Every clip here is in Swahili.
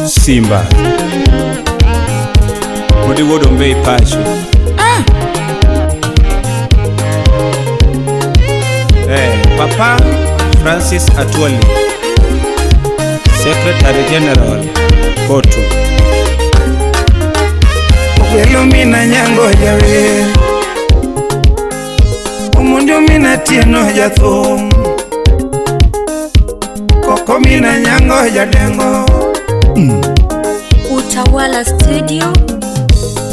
Simba Kudi wodo mbei pacho Papa Francis Atwoli, Secretary General Kotu. Welo mina nyango jawe Umundio mina tieno jathum Koko mina nyango jadengo Utawala Studio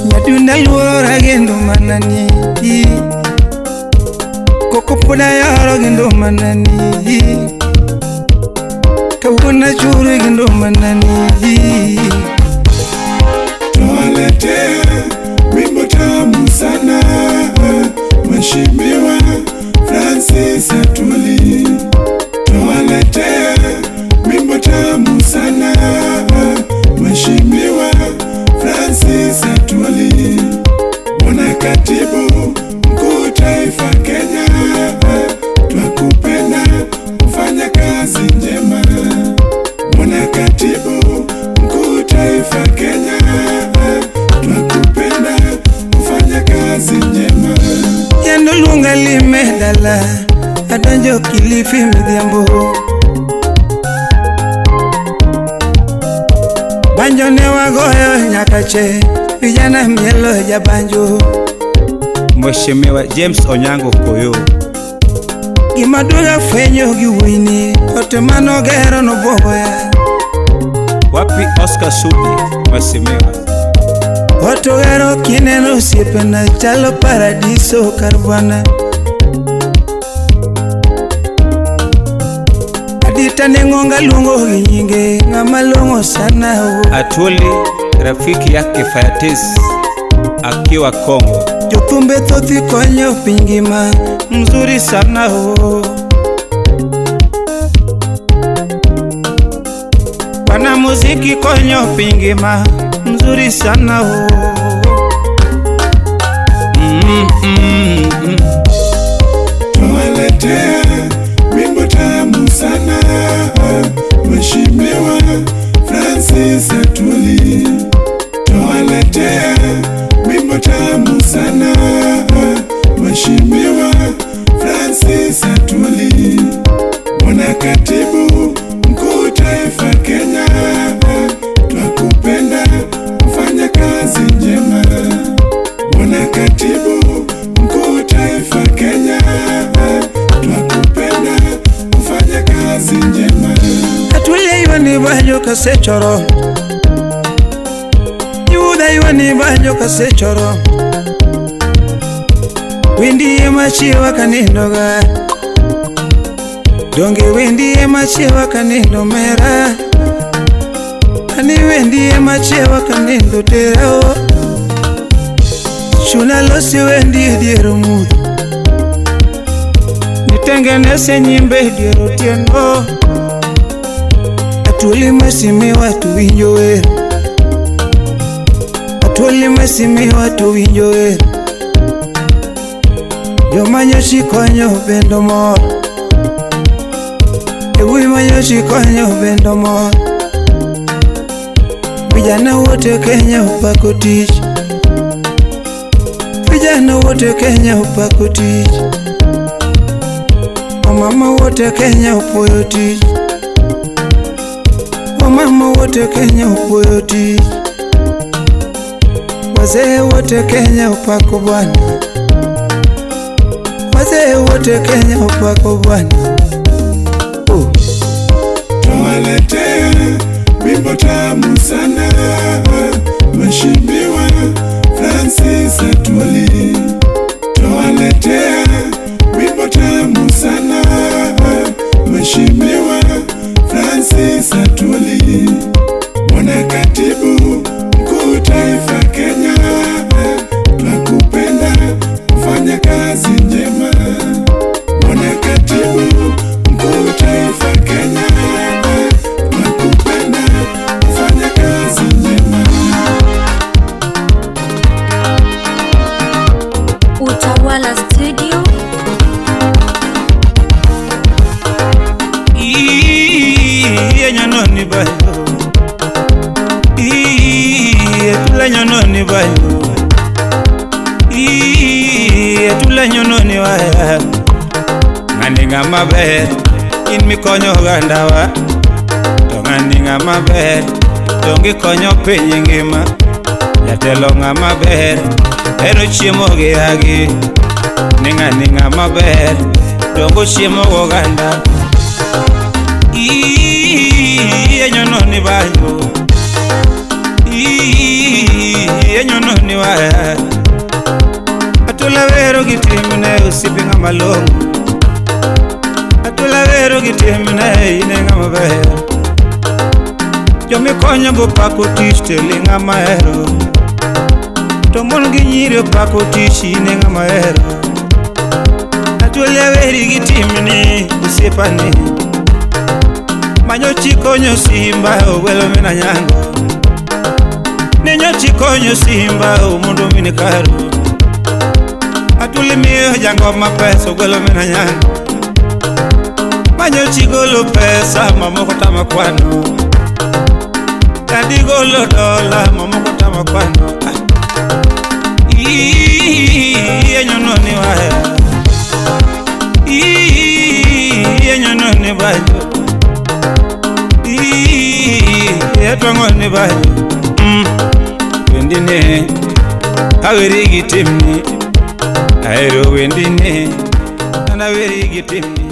Nyadunda luora gendo manani Koko pula yaro gendo manani Kawuna churu gendo manani Tuwalete wimbo tamu sana Mheshimiwa Francis Atwoli. Tuwalete wimbo tamu sana Mheshimiwa Francis Atwoli. Mwana katibu mkuu taifa Kenya, twakupenda kufanya kazi njema. Mwana katibu mkuu taifa Kenya, twakupenda kufanya kazi njema. Yando lunga limedala Adanjo Kilifi Midhiambo Banjo ne wagoyo nyakache Vijana mielo ya banjo Mheshimiwa James Onyango Koyo, Gimaduga fwenyo giwini Otemano gero no boya wapi Oscar Sudi Mheshimiwa Otogero kineno siepena Chalo paradiso karwana Adita nengonga lungo ginyinge Ngama lungo sana Atwoli rafiki yake Fayatis akiwa Kongo. Jothumbe thothi konyo pingima Mzuri sana Wana muziki konyo pingima Mzuri sana Tuwaletea wimbo tamu sana Mheshimiwa Francis Atwoli. Tuwaletea wimbo tamu sana Mheshimiwa Francis Atwoli. Mwana katibu mkuu taifa Kenya, twakupenda kufanya kazi njema. Mwana katibu mkuu taifa Kenya, twakupenda kufanya kazi njema. Atwoli iwani banjo kasechoro Yuda iwani banjo kasechoro Windi ema chiwa kanindoga Donge windi ema chiwa kanindo mera Ani windi ema chiwa kanindo terao Shuna losi wendi diero mudu Nitengenese nyimbe diero tiendo Atwoli Mheshimiwa tuwinjo wera Atwoli Mheshimiwa tuwinjo wera Jomanyoshi konyo bendo mor Ewi manyoshi konyo bendo mor Vijana wote Kenya upako tich Vijana wote Kenya upako tich Wamama wote Kenya upoyo tich Wamama wote Kenya upoyo tich Wazee wote Kenya upako bwana Wazee wote Kenya upako bwana Tuwaletea wimbo tamu sana Mheshimiwa Francis Atwoli. Tuwaletea wimbo tamu sana Mheshimiwa Francis Atwoli. Mwana katibu mkuu taifa Kenya, twakupenda kufanya kazi njema. Mwana katibu mkuu taifa Kenya, twakupenda kufanya kazi njema. Utawala Studio ng'ama ber in mikonyo ogandawa to ng'ani ng'ama ber dongi konyo piny ngima jatelo ng'ama ber hero chiemo gi agi ni ng'ani ng'ama ber dongo chiemo oganda enyono ni banyo enyono ni wa atula vero gitimne usipi ng'ama longo atula vero gitimne ine ng'ama ber jomi konyo bo pako tich teli ng'ama hero to mon gi nyiri pako tich ine ng'ama hero atula veri gitimne usipani manyo chikonyo simba owelo mina nyango ninyo chikonyo simba omundo mini karo atuli miyo jango mapesa owelo mina nyango manyo chigolo pesa mamoko tama kwano kadigolo dola mamoko tama kwano enyono ni wae enyono ni bajo etwango ni bajo wendine aweri gitimni aero wendine ana weri gitimni